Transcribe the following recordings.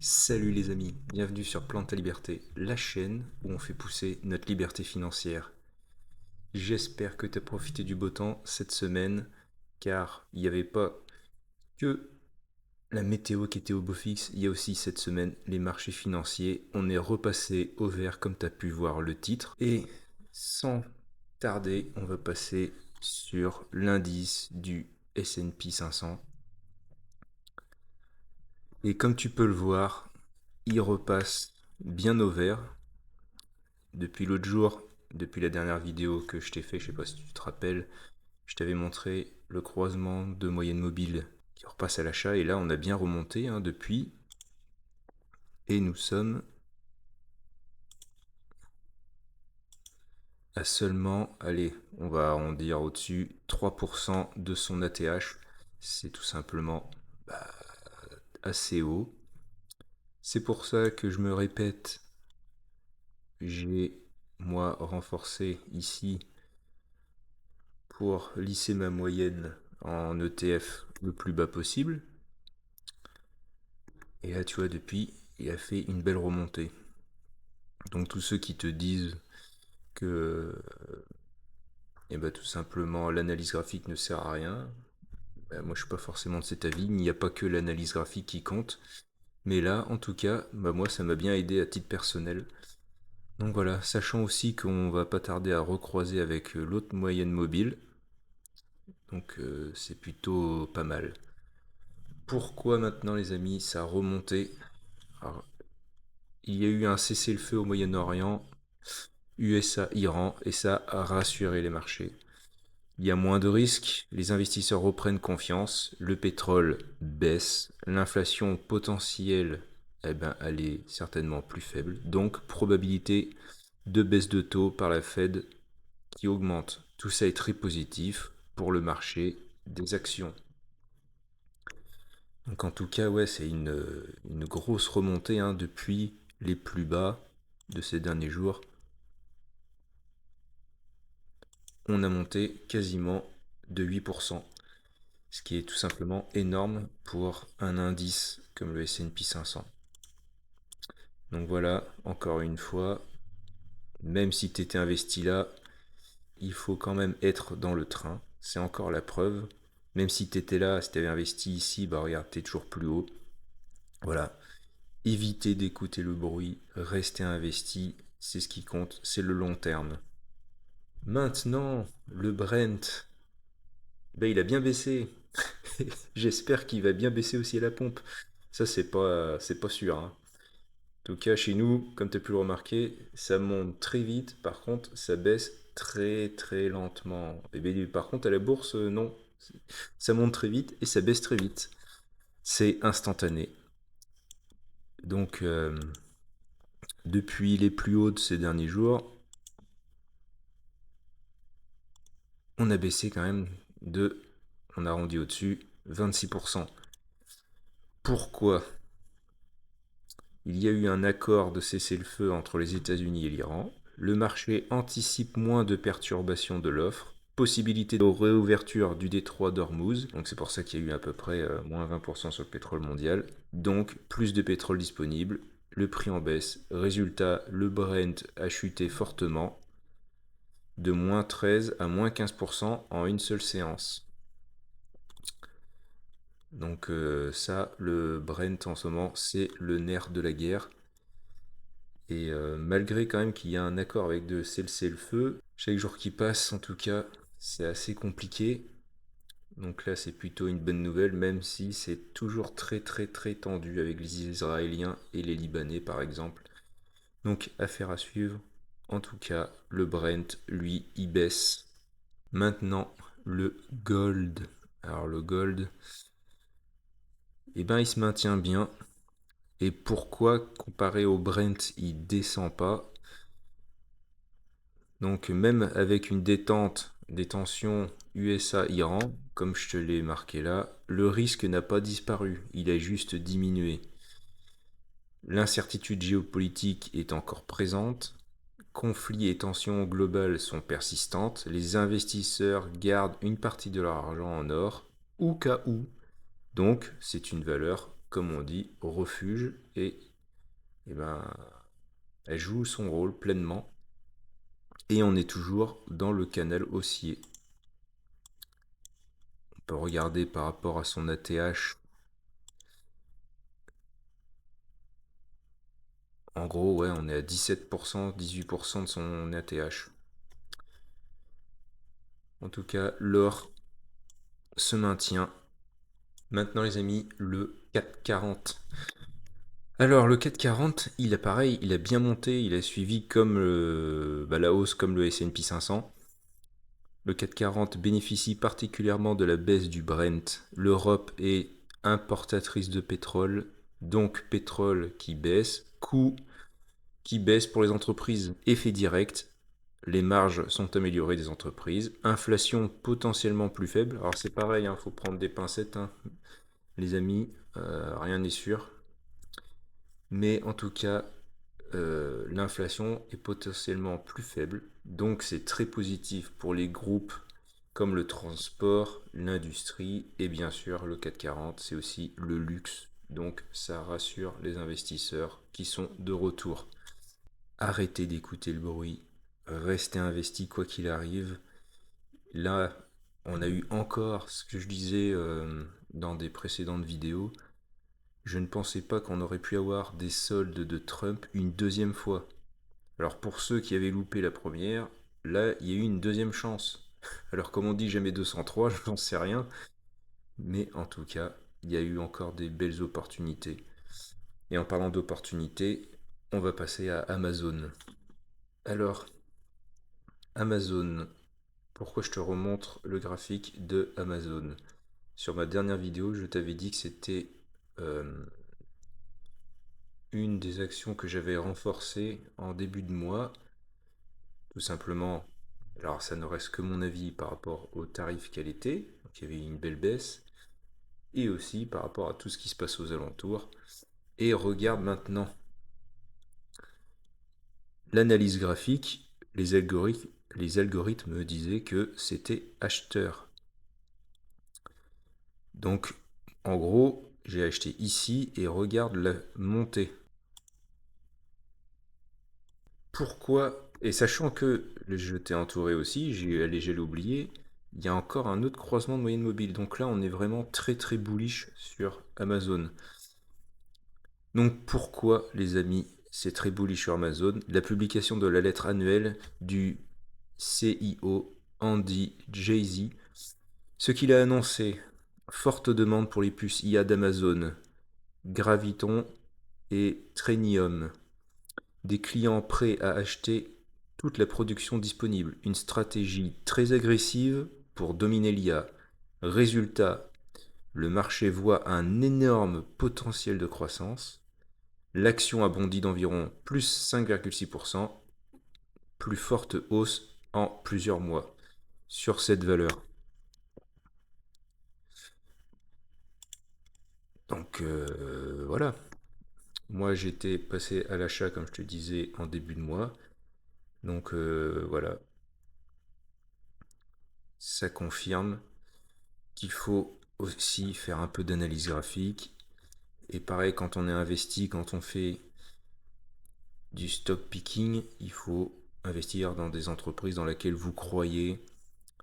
Salut les amis, bienvenue sur Plante ta Liberté, la chaîne où on fait pousser notre liberté financière. J'espère que tu as profité du beau temps cette semaine, car il n'y avait pas que la météo qui était au beau fixe, il y a aussi cette semaine les marchés financiers. On est repassé au vert comme tu as pu voir le titre. Et sans tarder, on va passer sur l'indice du S&P 500. Et comme tu peux le voir, il repasse bien au vert. Depuis l'autre jour, depuis la dernière vidéo que je t'ai fait, je sais pas si tu te rappelles, je t'avais montré le croisement de moyenne mobile qui repasse à l'achat et là on a bien remonté depuis et nous sommes à seulement, allez, on va en dire au-dessus, 3% de son ATH. C'est tout simplement assez haut. C'est pour ça que je me répète, j'ai moi renforcé ici pour lisser ma moyenne en ETF le plus bas possible. Et là, tu vois, depuis, il a fait une belle remontée. Donc tous ceux qui te disent que tout simplement l'analyse graphique ne sert à rien, moi je suis pas forcément de cet avis. Il n'y a pas que l'analyse graphique qui compte. Mais là, en tout cas, moi ça m'a bien aidé à titre personnel. Donc voilà, sachant aussi qu'on va pas tarder à recroiser avec l'autre moyenne mobile. Donc c'est plutôt pas mal. Pourquoi maintenant les amis ça a remonté? Alors, il y a eu un cessez-le-feu au Moyen-Orient, USA-Iran, et ça a rassuré les marchés. Il y a moins de risques, les investisseurs reprennent confiance, le pétrole baisse, l'inflation potentielle, elle est certainement plus faible, donc probabilité de baisse de taux par la Fed qui augmente. Tout ça est très positif pour le marché des actions. Donc en tout cas, ouais, c'est une grosse remontée depuis les plus bas de ces derniers jours. On a monté quasiment de 8%, ce qui est tout simplement énorme pour un indice comme le S&P 500. Donc voilà, encore une fois, même si tu étais investi là, il faut quand même être dans le train. C'est encore la preuve. Même si tu étais là, si tu avais investi ici, regarde, tu es toujours plus haut. Voilà. Évitez d'écouter le bruit, restez investi, c'est ce qui compte, c'est le long terme. Maintenant, le Brent, il a bien baissé. J'espère qu'il va bien baisser aussi à la pompe. Ça, c'est pas sûr. En tout cas, chez nous, comme tu as pu le remarquer, ça monte très vite. Par contre, ça baisse très très lentement. Et bien, par contre, à la bourse, non. Ça monte très vite et ça baisse très vite. C'est instantané. Donc, depuis les plus hauts de ces derniers jours, on a baissé quand même on a arrondi au-dessus, 26%. Pourquoi? Il y a eu un accord de cessez-le-feu entre les États-Unis et l'Iran. Le marché anticipe moins de perturbations de l'offre. Possibilité de réouverture du détroit d'Ormuz. Donc c'est pour ça qu'il y a eu à peu près moins 20% sur le pétrole mondial. Donc plus de pétrole disponible. Le prix en baisse. Résultat, le Brent a chuté fortement de moins 13 à moins 15% en une seule séance. Donc ça, le Brent en ce moment, c'est le nerf de la guerre. Et malgré quand même qu'il y a un accord avec de cessez-le-feu, chaque jour qui passe, en tout cas, c'est assez compliqué. Donc là, c'est plutôt une bonne nouvelle, même si c'est toujours très très très tendu avec les Israéliens et les Libanais, par exemple. Donc, affaire à suivre. En tout cas, le Brent, lui, il baisse. Maintenant, le gold. Alors le gold, il se maintient bien. Et pourquoi, comparé au Brent, il descend pas? Donc même avec une détente des tensions USA-Iran, comme je te l'ai marqué là, le risque n'a pas disparu, il a juste diminué. L'incertitude géopolitique est encore présente, conflits et tensions globales sont persistantes, les investisseurs gardent une partie de leur argent en or, au cas où, donc c'est une valeur comme on dit, refuge et ben, elle joue son rôle pleinement. Et on est toujours dans le canal haussier. On peut regarder par rapport à son ATH. En gros, ouais, on est à 17%, 18% de son ATH. En tout cas, l'or se maintient. Maintenant, les amis, le CAC 40. Alors, le CAC 40, il a pareil, il a bien monté, il a suivi comme la hausse comme le S&P 500. Le CAC 40 bénéficie particulièrement de la baisse du Brent. L'Europe est importatrice de pétrole, donc pétrole qui baisse, coût qui baisse pour les entreprises, effet direct. Les marges sont améliorées des entreprises, inflation potentiellement plus faible. Alors c'est pareil, il faut prendre des pincettes, les amis, rien n'est sûr. Mais en tout cas, l'inflation est potentiellement plus faible, donc c'est très positif pour les groupes comme le transport, l'industrie et bien sûr le CAC 40, c'est aussi le luxe, donc ça rassure les investisseurs qui sont de retour. Arrêtez d'écouter le bruit, restez investi quoi qu'il arrive. Là, on a eu encore ce que je disais dans des précédentes vidéos. Je ne pensais pas qu'on aurait pu avoir des soldes de Trump une deuxième fois. Alors pour ceux qui avaient loupé la première, là, il y a eu une deuxième chance. Alors comme on dit jamais 203, je n'en sais rien. Mais en tout cas, il y a eu encore des belles opportunités. Et en parlant d'opportunités, on va passer à Amazon. Alors, Amazon, pourquoi je te remontre le graphique de Amazon? Sur ma dernière vidéo, je t'avais dit que c'était une des actions que j'avais renforcées en début de mois. Tout simplement, alors ça ne reste que mon avis par rapport au tarif qu'elle était, donc il y avait une belle baisse, et aussi par rapport à tout ce qui se passe aux alentours. Et regarde maintenant l'analyse graphique, les algorithmes me disaient que c'était acheteur. Donc en gros, j'ai acheté ici et regarde la montée. Pourquoi? Et sachant que je t'ai entouré aussi, j'ai oublié, il y a encore un autre croisement de moyenne mobile. Donc là, on est vraiment très très bullish sur Amazon. Donc pourquoi, les amis, c'est très bullish sur Amazon? La publication de la lettre annuelle du CIO Andy Jassy. Ce qu'il a annoncé, forte demande pour les puces IA d'Amazon, Graviton et Trainium. Des clients prêts à acheter toute la production disponible. Une stratégie très agressive pour dominer l'IA. Résultat, le marché voit un énorme potentiel de croissance. L'action a bondi d'environ plus 5,6%, plus forte hausse en plusieurs mois sur cette valeur. Donc voilà, moi j'étais passé à l'achat comme je te disais en début de mois. Donc voilà, ça confirme qu'il faut aussi faire un peu d'analyse graphique. Et pareil, quand on est investi, quand on fait du stock picking, il faut investir dans des entreprises dans lesquelles vous croyez.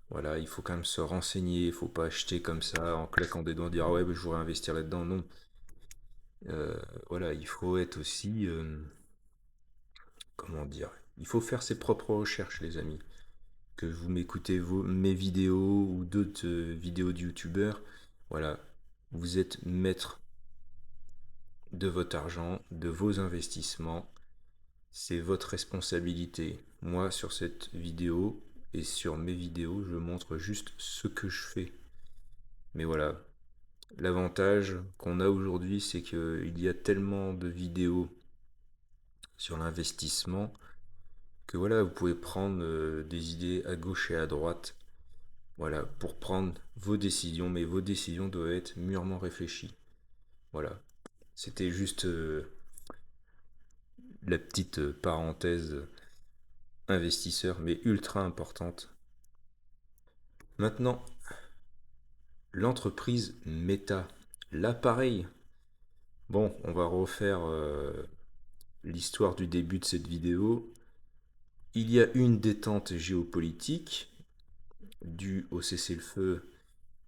Voilà, il faut quand même se renseigner, il ne faut pas acheter comme ça en claquant des doigts, dire ah ouais, je voudrais investir là-dedans. Non. Voilà, il faut être aussi, comment dire, il faut faire ses propres recherches, les amis. Que vous m'écoutez mes vidéos ou d'autres vidéos de youtubeurs, voilà, vous êtes maître de votre argent, de vos investissements. C'est votre responsabilité. Moi, sur cette vidéo et sur mes vidéos, je montre juste ce que je fais. Mais voilà, l'avantage qu'on a aujourd'hui, c'est qu'il y a tellement de vidéos sur l'investissement que voilà, vous pouvez prendre des idées à gauche et à droite. Voilà, pour prendre vos décisions, mais vos décisions doivent être mûrement réfléchies. Voilà, c'était juste la petite parenthèse investisseur, mais ultra importante. Maintenant, l'entreprise Meta, là pareil, Bon, on va refaire l'histoire du début de cette vidéo. Il y a une détente géopolitique due au cessez-le-feu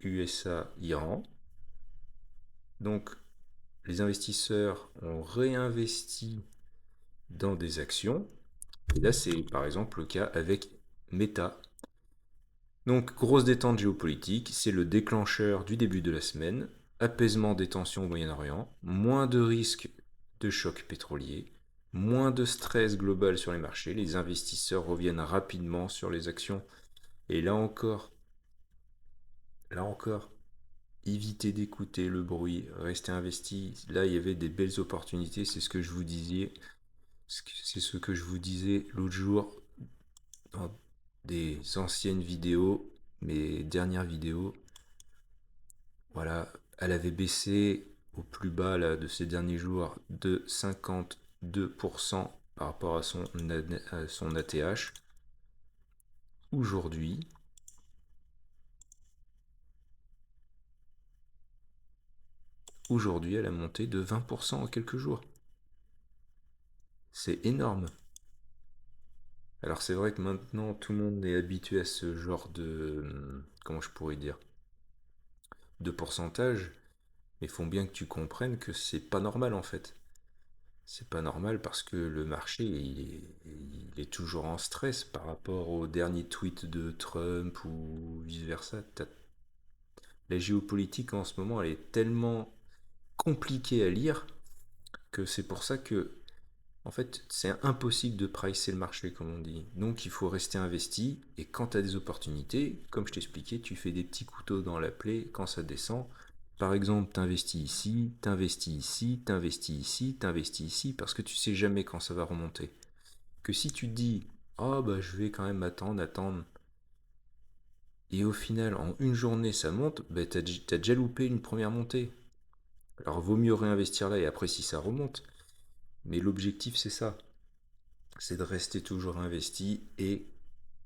USA-Iran. Donc, les investisseurs ont réinvesti dans des actions. Et là, c'est par exemple le cas avec Meta. Donc, grosse détente géopolitique, c'est le déclencheur du début de la semaine. Apaisement des tensions au Moyen-Orient, moins de risques de choc pétrolier, moins de stress global sur les marchés. Les investisseurs reviennent rapidement sur les actions. Et là encore, évitez d'écouter le bruit, restez investi. Là, il y avait des belles opportunités, c'est ce que je vous disais. C'est ce que je vous disais l'autre jour dans des anciennes vidéos, mes dernières vidéos. Voilà, elle avait baissé au plus bas là, de ces derniers jours de 52% par rapport à son ATH. Aujourd'hui, elle a monté de 20% en quelques jours. C'est énorme. Alors c'est vrai que maintenant tout le monde est habitué à ce genre de, comment je pourrais dire, de pourcentage, mais il faut bien que tu comprennes que c'est pas normal en fait. C'est pas normal parce que le marché il est toujours en stress par rapport au dernier tweet de Trump ou vice-versa. La géopolitique en ce moment elle est tellement compliquée à lire que c'est pour ça que en fait, c'est impossible de pricer le marché, comme on dit. Donc, il faut rester investi. Et quand tu as des opportunités, comme je t'expliquais, tu fais des petits couteaux dans la plaie quand ça descend. Par exemple, t'investis ici, t'investis ici, t'investis ici, t'investis ici, parce que tu sais jamais quand ça va remonter. Que si tu te dis, oh bah je vais quand même attendre, et au final, en une journée, ça monte, bah t'as déjà loupé une première montée. Alors, vaut mieux réinvestir là et après si ça remonte. Mais l'objectif, c'est ça. C'est de rester toujours investi et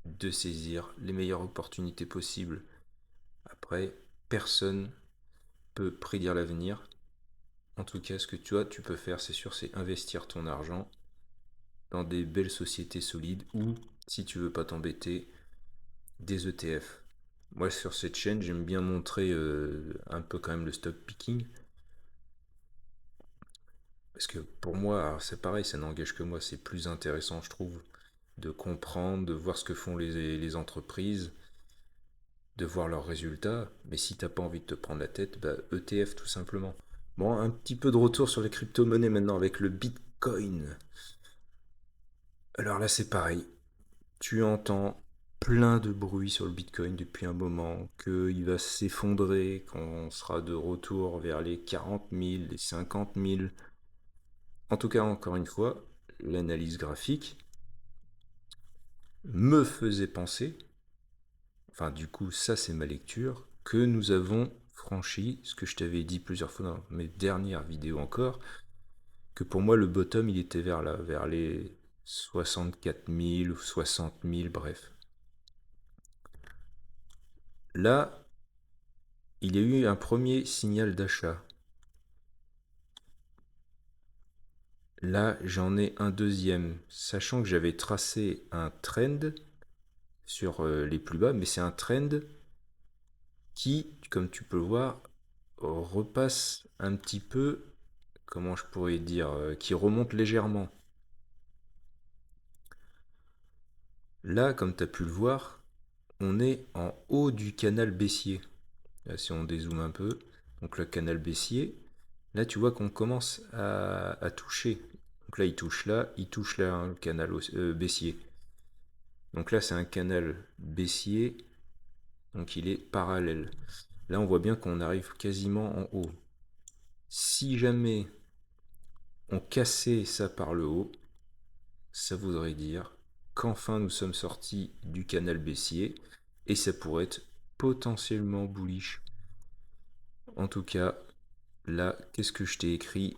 de saisir les meilleures opportunités possibles. Après, personne peut prédire l'avenir. En tout cas, ce que tu peux faire, c'est sûr, c'est investir ton argent dans des belles sociétés solides ou, si tu veux pas t'embêter, des ETF. Moi, sur cette chaîne, j'aime bien montrer un peu quand même le stock picking. Parce que pour moi, c'est pareil, ça n'engage que moi, c'est plus intéressant, je trouve, de comprendre, de voir ce que font les entreprises, de voir leurs résultats, mais si t'as pas envie de te prendre la tête, bah ETF tout simplement. Bon, un petit peu de retour sur les crypto-monnaies maintenant avec le Bitcoin. Alors là, c'est pareil. Tu entends plein de bruit sur le Bitcoin depuis un moment, qu'il va s'effondrer, qu'on sera de retour vers les 40 000, les 50 000. En tout cas, encore une fois, l'analyse graphique me faisait penser, enfin du coup ça c'est ma lecture, que nous avons franchi ce que je t'avais dit plusieurs fois dans mes dernières vidéos encore, que pour moi le bottom il était vers là, vers les 64 000 ou 60 000, bref. Là, il y a eu un premier signal d'achat. Là, j'en ai un deuxième, sachant que j'avais tracé un trend sur les plus bas, mais c'est un trend qui, comme tu peux le voir, repasse un petit peu, comment je pourrais dire, qui remonte légèrement. Là, comme tu as pu le voir, on est en haut du canal baissier. Là, si on dézoome un peu, donc le canal baissier, là tu vois qu'on commence à toucher. Donc là, il touche là, hein, le canal baissier. Donc là, c'est un canal baissier, donc il est parallèle. Là, on voit bien qu'on arrive quasiment en haut. Si jamais on cassait ça par le haut, ça voudrait dire qu'enfin nous sommes sortis du canal baissier et ça pourrait être potentiellement bullish. En tout cas, là, qu'est-ce que je t'ai écrit?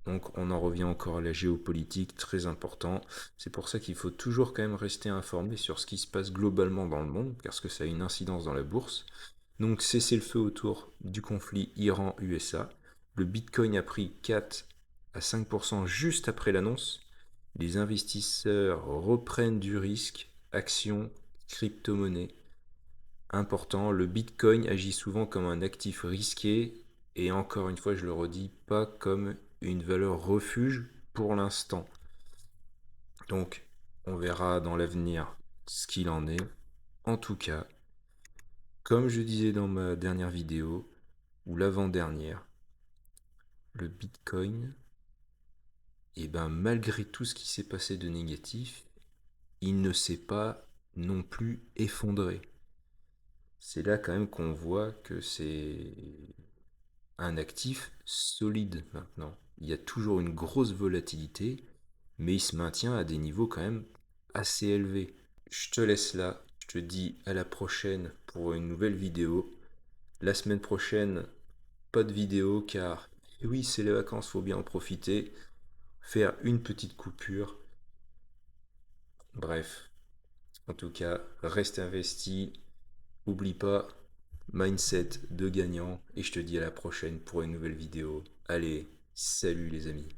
Donc on en revient encore à la géopolitique, très important. C'est pour ça qu'il faut toujours quand même rester informé sur ce qui se passe globalement dans le monde, parce que ça a une incidence dans la bourse. Donc cessez le feu autour du conflit Iran-USA. Le Bitcoin a pris 4 à 5% juste après l'annonce. Les investisseurs reprennent du risque, actions, crypto-monnaies. Important, le Bitcoin agit souvent comme un actif risqué et encore une fois, je le redis, pas comme une valeur refuge pour l'instant. Donc, on verra dans l'avenir ce qu'il en est. En tout cas, comme je disais dans ma dernière vidéo, ou l'avant-dernière, le Bitcoin, et ben malgré tout ce qui s'est passé de négatif, il ne s'est pas non plus effondré. C'est là quand même qu'on voit que c'est un actif solide maintenant. Il y a toujours une grosse volatilité, mais il se maintient à des niveaux quand même assez élevés. Je te laisse là, je te dis à la prochaine pour une nouvelle vidéo. La semaine prochaine, pas de vidéo car oui, c'est les vacances, faut bien en profiter. Faire une petite coupure. Bref, en tout cas, reste investi. Oublie pas, mindset de gagnant. Et je te dis à la prochaine pour une nouvelle vidéo. Allez, salut les amis.